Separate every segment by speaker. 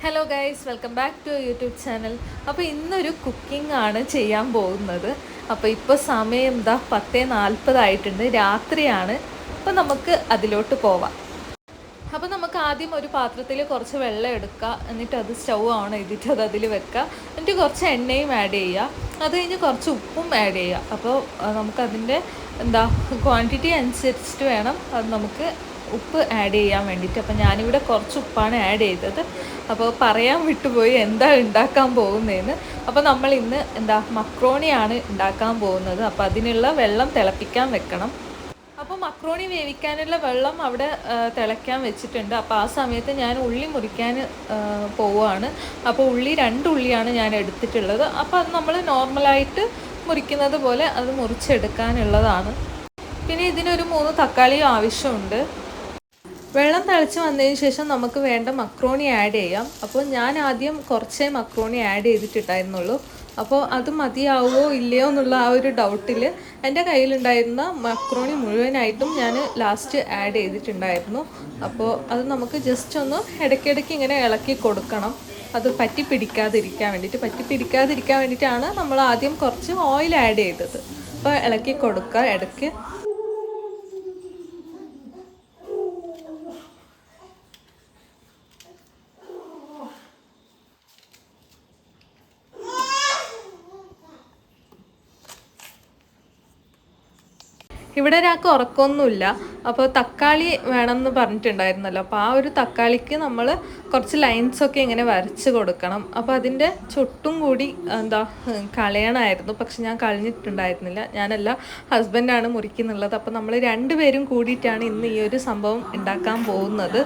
Speaker 1: Hello guys, welcome back to YouTube channel. അപ്പോൾ ഇന്നൊരു cooking ആണ് ചെയ്യാൻ പോകുന്നത്. അപ്പോൾ ഇപ്പോൾ സമയം എന്താ 10:40 രാത്രിയാണ്. അപ്പോൾ നമുക്ക് അതിലോട്ട് പോവാം. അപ്പോൾ നമുക്ക് ആദ്യം ഒരു പാത്രത്തിൽ കുറച്ച് വെള്ളം എടുക്കുക, എന്നിട്ട് അത് സ്റ്റൗ ഓൺ ചെയ്തിട്ട് അത് അതിൽ വെക്കുക. എന്നിട്ട് കുറച്ച് എണ്ണയും ആഡ് ചെയ്യുക, അത് കഴിഞ്ഞ് കുറച്ച് ഉപ്പും ആഡ് ചെയ്യുക. അപ്പോൾ നമുക്കതിൻ്റെ ക്വാണ്ടിറ്റി അനുസരിച്ചിട്ട് വേണം അത് നമുക്ക് ഉപ്പ് ആഡ് ചെയ്യാൻ വേണ്ടിയിട്ട്. അപ്പോൾ ഞാനിവിടെ കുറച്ച് ഉപ്പാണ് ആഡ് ചെയ്തത്. അപ്പോൾ പറയാൻ വിട്ടുപോയി എന്താ ഉണ്ടാക്കാൻ പോകുന്നതെന്ന്. അപ്പോൾ നമ്മൾ ഇന്ന് മക്രോണിയാണ് ഉണ്ടാക്കാൻ പോകുന്നത്. അപ്പോൾ അതിനുള്ള വെള്ളം തിളപ്പിക്കാൻ വെക്കണം. അപ്പോൾ മക്രോണി വേവിക്കാനുള്ള വെള്ളം അവിടെ തിളയ്ക്കാൻ വെച്ചിട്ടുണ്ട്. അപ്പോൾ ആ സമയത്ത് ഞാൻ ഉള്ളി മുറിക്കാൻ പോവുകയാണ്. അപ്പോൾ ഉള്ളി 2 ഉള്ളിയാണ് ഞാൻ എടുത്തിട്ടുള്ളത്. അപ്പോൾ അത് നമ്മൾ നോർമലായിട്ട് മുറിക്കുന്നത് പോലെ അത് മുറിച്ചെടുക്കാനുള്ളതാണ്. പിന്നെ ഇതിനൊരു 3 തക്കാളിയും ആവശ്യമുണ്ട്. വെള്ളം തിളച്ച് വന്നതിന് ശേഷം നമുക്ക് വേണ്ട മക്രോണി ആഡ് ചെയ്യാം. അപ്പോൾ ഞാൻ ആദ്യം കുറച്ചേ മക്രോണി ആഡ് ചെയ്തിട്ടുണ്ടായിരുന്നുള്ളൂ. അപ്പോൾ അത് മതിയാവുമോ ഇല്ലയോ എന്നുള്ള ആ ഒരു ഡൗട്ടിൽ എൻ്റെ കയ്യിലുണ്ടായിരുന്ന മക്രോണി മുഴുവനായിട്ടും ഞാൻ ലാസ്റ്റ് ആഡ് ചെയ്തിട്ടുണ്ടായിരുന്നു. അപ്പോൾ അത് നമുക്ക് ജസ്റ്റ് ഒന്ന് ഇടയ്ക്കിടയ്ക്ക് ഇങ്ങനെ ഇളക്കി കൊടുക്കണം, അത് പറ്റി പിടിക്കാതിരിക്കാൻ വേണ്ടിയിട്ടാണ് നമ്മൾ ആദ്യം കുറച്ച് ഓയിൽ ആഡ് ചെയ്തത്. അപ്പോൾ ഇളക്കി കൊടുക്കുക ഇടയ്ക്ക്. ഇവിടെ ഒരാൾക്ക് ഉറക്കമൊന്നുമില്ല. അപ്പോൾ തക്കാളി വേണമെന്ന് പറഞ്ഞിട്ടുണ്ടായിരുന്നല്ലോ. അപ്പോൾ ആ ഒരു തക്കാളിക്ക് നമ്മൾ കുറച്ച് ലൈൻസൊക്കെ ഇങ്ങനെ വരച്ച് കൊടുക്കണം. അപ്പോൾ അതിൻ്റെ ചൊട്ടും കൂടി കളയണമായിരുന്നു, പക്ഷെ ഞാൻ കളഞ്ഞിട്ടുണ്ടായിരുന്നില്ല. ഞാനല്ല, ഹസ്ബൻഡാണ് മുറിക്കുന്നുള്ളത്. അപ്പോൾ നമ്മൾ 2 പേരും കൂടിയിട്ടാണ് ഇന്ന് ഈ ഒരു സംഭവം ഉണ്ടാക്കാൻ പോകുന്നത്.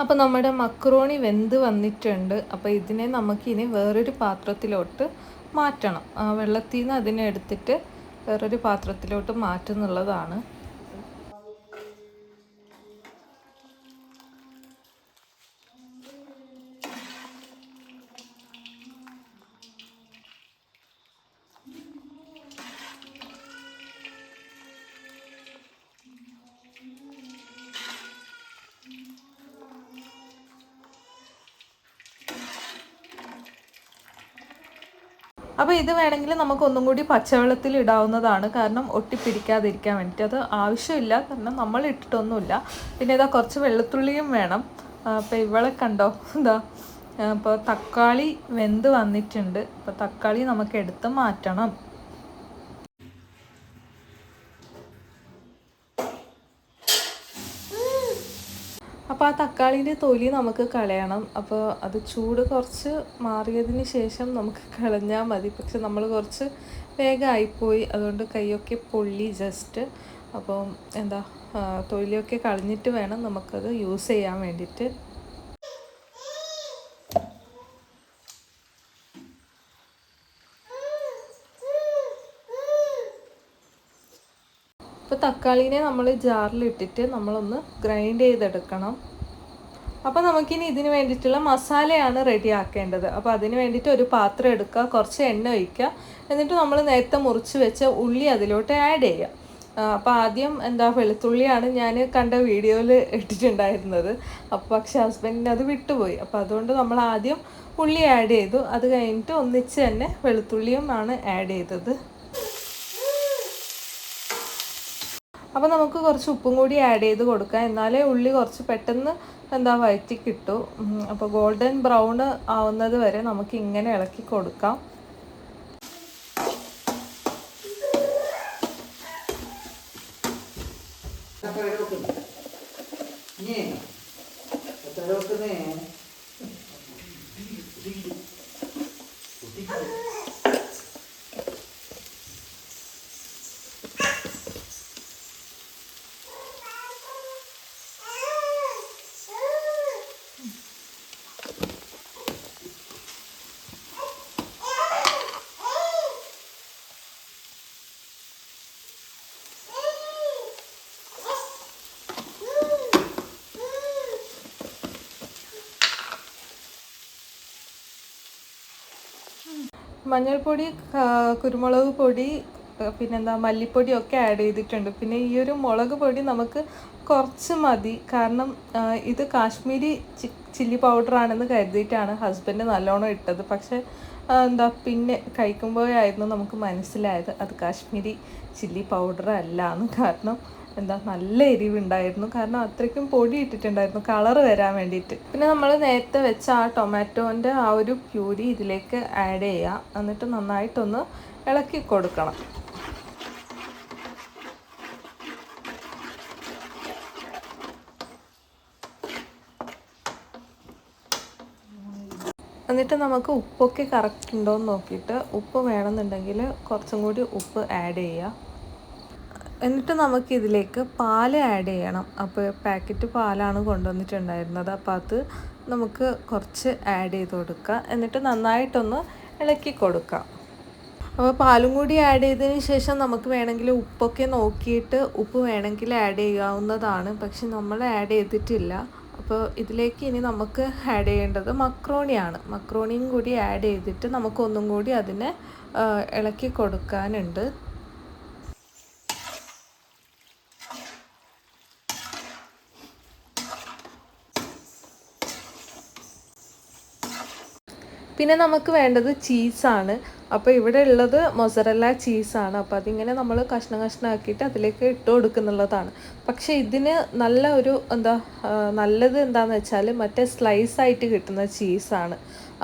Speaker 1: അപ്പോൾ നമ്മുടെ മക്രോണി വെന്ത് വന്നിട്ടുണ്ട്. അപ്പോൾ ഇതിനെ നമുക്കിനി വേറൊരു പാത്രത്തിലോട്ട് മാറ്റണം. വെള്ളത്തിൽ നിന്ന് അതിനെ എടുത്തിട്ട് വേറൊരു പാത്രത്തിലോട്ട് മാറ്റുന്നുള്ളതാണ്. അപ്പോൾ ഇത് വേണമെങ്കിൽ നമുക്ക് ഒന്നും കൂടി പച്ചവെള്ളത്തിൽ ഇടാവുന്നതാണ്, കാരണം ഒട്ടിപ്പിടിക്കാതിരിക്കാൻ വേണ്ടിയിട്ട്. അത് ആവശ്യമില്ല, കാരണം നമ്മൾ ഇട്ടിട്ടൊന്നുമില്ല. പിന്നെ ഇതാ കുറച്ച് വെളുത്തുള്ളിയും വേണം. അപ്പോൾ ഇവളെ കണ്ടോ, അപ്പോൾ തക്കാളി വെന്ത് വന്നിട്ടുണ്ട്. അപ്പോൾ തക്കാളി നമുക്ക് എടുത്ത് മാറ്റണം. അപ്പോൾ ആ തക്കാളീൻ്റെ തൊലി നമുക്ക് കളയണം. അപ്പോൾ അത് ചൂട് കുറച്ച് മാറിയതിന് ശേഷം നമുക്ക് കളഞ്ഞാൽ മതി. പക്ഷെ നമ്മൾ കുറച്ച് വേഗമായിപ്പോയി, അതുകൊണ്ട് കൈയൊക്കെ പൊള്ളി ജസ്റ്റ്. അപ്പോൾ തൊലിയൊക്കെ കളഞ്ഞിട്ട് വേണം നമുക്കത് യൂസ് ചെയ്യാൻ വേണ്ടിയിട്ട്. അപ്പോൾ തക്കാളീനെ നമ്മൾ ജാറിലിട്ടിട്ട് നമ്മളൊന്ന് ഗ്രൈൻഡ് ചെയ്തെടുക്കണം. അപ്പോൾ നമുക്കിനി ഇതിന് വേണ്ടിയിട്ടുള്ള മസാലയാണ് റെഡി ആക്കേണ്ടത്. അപ്പോൾ അതിന് വേണ്ടിയിട്ട് ഒരു പാത്രം എടുക്കുക, കുറച്ച് എണ്ണ ഒഴിക്കുക, എന്നിട്ട് നമ്മൾ നേരത്തെ മുറിച്ച് വെച്ച ഉള്ളി അതിലോട്ട് ആഡ് ചെയ്യുക. അപ്പോൾ ആദ്യം വെളുത്തുള്ളിയാണ് ഞാൻ കണ്ട വീഡിയോയിൽ ഇട്ടിട്ടുണ്ടായിരുന്നത്. അപ്പോൾ പക്ഷേ ഹസ്ബൻഡിന് അത് വിട്ടുപോയി. അപ്പോൾ അതുകൊണ്ട് നമ്മൾ ആദ്യം ഉള്ളി ആഡ് ചെയ്തു, അത് കഴിഞ്ഞിട്ട് ഒന്നിച്ച് തന്നെ വെളുത്തുള്ളിയും ആണ് ആഡ് ചെയ്തത്. അപ്പോൾ നമുക്ക് കുറച്ച് ഉപ്പും കൂടി ആഡ് ചെയ്ത് കൊടുക്കാം, എന്നാലേ ഉള്ളി കുറച്ച് പെട്ടെന്ന് വഴറ്റി കിട്ടും. അപ്പോൾ ഗോൾഡൻ ബ്രൗൺ ആവുന്നത് വരെ നമുക്ക് ഇങ്ങനെ ഇളക്കി കൊടുക്കാം. മഞ്ഞൾപ്പൊടി, കുരുമുളക് പൊടി, പിന്നെന്താ മല്ലിപ്പൊടിയൊക്കെ ആഡ് ചെയ്തിട്ടുണ്ട്. പിന്നെ ഈ ഒരു മുളക് പൊടി നമുക്ക് കുറച്ച് മതി, കാരണം ഇത് കാശ്മീരി ചില്ലി പൗഡറാണെന്ന് കരുതിയിട്ടാണ് ഹസ്ബൻഡ് നല്ലോണം ഇട്ടത്. പക്ഷേ എന്താ പിന്നെ കഴിക്കുമ്പോഴായിരുന്നു നമുക്ക് മനസ്സിലായത് അത് കാശ്മീരി ചില്ലി പൗഡർ അല്ലാന്ന്. കാരണം എന്താ നല്ല എരിവുണ്ടായിരുന്നു, കാരണം അത്രയ്ക്കും പൊടി ഇട്ടിട്ടുണ്ടായിരുന്നു കളറ് വരാൻ വേണ്ടിയിട്ട്. പിന്നെ നമ്മൾ നേരത്തെ വെച്ച ആ ടൊമാറ്റോൻ്റെ ആ ഒരു പ്യൂരി ഇതിലേക്ക് ആഡ് ചെയ്യുക. എന്നിട്ട് നന്നായിട്ടൊന്ന് ഇളക്കി കൊടുക്കണം. എന്നിട്ട് നമുക്ക് ഉപ്പൊക്കെ കറക്റ്റ് ഉണ്ടോ എന്ന് നോക്കിയിട്ട് ഉപ്പ് വേണമെന്നുണ്ടെങ്കിൽ കുറച്ചും കൂടി ഉപ്പ് ആഡ് ചെയ്യുക. എന്നിട്ട് നമുക്കിതിലേക്ക് പാൽ ആഡ് ചെയ്യണം. അപ്പോൾ പാക്കറ്റ് പാലാണ് കൊണ്ടുവന്നിട്ടുണ്ടായിരുന്നത്, അപ്പോൾ അത് നമുക്ക് കുറച്ച് ആഡ് ചെയ്ത് കൊടുക്കുക. എന്നിട്ട് നന്നായിട്ടൊന്ന് ഇളക്കി കൊടുക്കാം. അപ്പോൾ പാലും കൂടി ആഡ് ചെയ്തതിന് ശേഷം നമുക്ക് വേണമെങ്കിൽ ഉപ്പൊക്കെ നോക്കിയിട്ട് ഉപ്പ് വേണമെങ്കിൽ ആഡ് ചെയ്യാവുന്നതാണ്. പക്ഷെ നമ്മൾ ആഡ് ചെയ്തിട്ടില്ല. അപ്പോൾ ഇതിലേക്ക് ഇനി നമുക്ക് ആഡ് ചെയ്യേണ്ടത് മക്രോണിയാണ്. മക്രോണിയും കൂടി ആഡ് ചെയ്തിട്ട് നമുക്കൊന്നും കൂടി അതിനെ ഇളക്കി കൊടുക്കാനുണ്ട്. പിന്നെ നമുക്ക് വേണ്ടത് ചീസാണ്. അപ്പോൾ ഇവിടെ ഉള്ളത് മൊസറല്ല ചീസാണ്. അപ്പോൾ അതിങ്ങനെ നമ്മൾ കഷ്ണം കഷ്ണമാക്കിയിട്ട് അതിലേക്ക് ഇട്ട് കൊടുക്കുന്നുള്ളതാണ്. പക്ഷേ ഇതിന് നല്ല ഒരു നല്ലത് എന്താണെന്ന് വെച്ചാൽ മറ്റേ സ്ലൈസായിട്ട് കിട്ടുന്ന ചീസാണ്.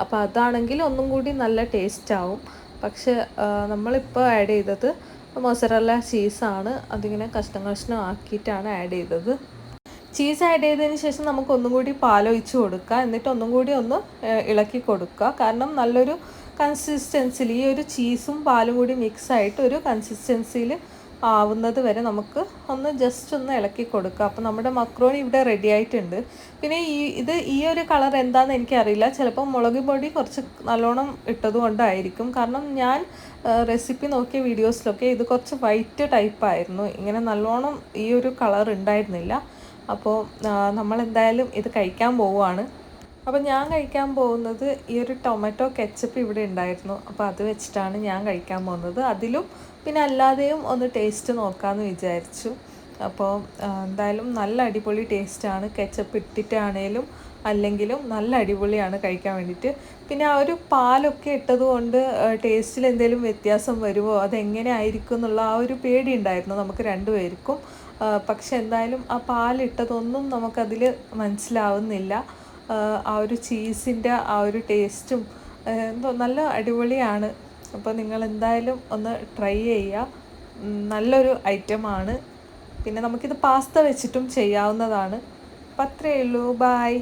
Speaker 1: അപ്പോൾ അതാണെങ്കിൽ ഒന്നും കൂടി നല്ല ടേസ്റ്റ് ആവും. പക്ഷേ നമ്മളിപ്പോൾ ആഡ് ചെയ്തത് മൊസറല്ല ചീസാണ്. അതിങ്ങനെ കഷ്ണം കഷ്ണം ആക്കിയിട്ടാണ് ആഡ് ചെയ്തത്. ചീസ് ആഡ് ചെയ്തതിന് ശേഷം നമുക്ക് ഒന്നും കൂടി പാലൊഴിച്ച് കൊടുക്കുക. എന്നിട്ട് ഒന്നും കൂടി ഒന്ന് ഇളക്കി കൊടുക്കുക. കാരണം നല്ലൊരു കൺസിസ്റ്റൻസിയിൽ ഈ ഒരു ചീസും പാലും കൂടി മിക്സായിട്ട് ഒരു കൺസിസ്റ്റൻസിയിൽ ആവുന്നത് വരെ നമുക്ക് ഒന്ന് ജസ്റ്റ് ഒന്ന് ഇളക്കി കൊടുക്കുക. അപ്പോൾ നമ്മുടെ മക്രോണി ഇവിടെ റെഡി ആയിട്ടുണ്ട്. പിന്നെ ഈ ഒരു കളർ എന്താണെന്ന് എനിക്കറിയില്ല. ചിലപ്പോൾ മുളക് പൊടി കുറച്ച് നല്ലോണം ഇട്ടത് കൊണ്ടായിരിക്കും. കാരണം ഞാൻ റെസിപ്പി നോക്കിയ വീഡിയോസിലൊക്കെ ഇത് കുറച്ച് വൈറ്റ് ടൈപ്പായിരുന്നു. ഇങ്ങനെ നല്ലോണം ഈ ഒരു കളർ ഉണ്ടായിരുന്നില്ല. അപ്പോൾ നമ്മളെന്തായാലും ഇത് കഴിക്കാൻ പോവുകയാണ്. അപ്പോൾ ഞാൻ കഴിക്കാൻ പോകുന്നത് ഈ ഒരു ടൊമാറ്റോ കെച്ചപ്പ് ഇവിടെ ഉണ്ടായിരുന്നു. അപ്പോൾ അത് വെച്ചിട്ടാണ് ഞാൻ കഴിക്കാൻ പോകുന്നത്. അതിലും പിന്നെ അല്ലാതെയും ഒന്ന് ടേസ്റ്റ് നോക്കാമെന്ന് വിചാരിച്ചു. അപ്പോൾ എന്തായാലും നല്ല അടിപൊളി ടേസ്റ്റാണ്. കെച്ചപ്പ് ഇട്ടിട്ടാണേലും അല്ലെങ്കിലും നല്ല അടിപൊളിയാണ് കഴിക്കാൻ വേണ്ടിയിട്ട്. പിന്നെ ആ ഒരു പാലൊക്കെ ഇട്ടത് കൊണ്ട് ടേസ്റ്റിൽ എന്തെങ്കിലും വ്യത്യാസം വരുമോ, അതെങ്ങനെ ആയിരിക്കും എന്നുള്ള ആ ഒരു പേടി ഉണ്ടായിരുന്നു നമുക്ക് രണ്ടുപേർക്കും. പക്ഷെ എന്തായാലും ആ പാലിട്ടതൊന്നും നമുക്കതിൽ മനസ്സിലാവുന്നില്ല. ആ ഒരു ചീസിൻ്റെ ആ ഒരു ടേസ്റ്റും എന്തോ നല്ല അടിപൊളിയാണ്. അപ്പോൾ നിങ്ങൾ എന്തായാലും ഒന്ന് ട്രൈ ചെയ്യുക. നല്ലൊരു ഐറ്റമാണ്. പിന്നെ നമുക്കിത് പാസ്ത വെച്ചിട്ടും ചെയ്യാവുന്നതാണ്. അപ്പം അത്രയേ ഉള്ളൂ. ബായ്.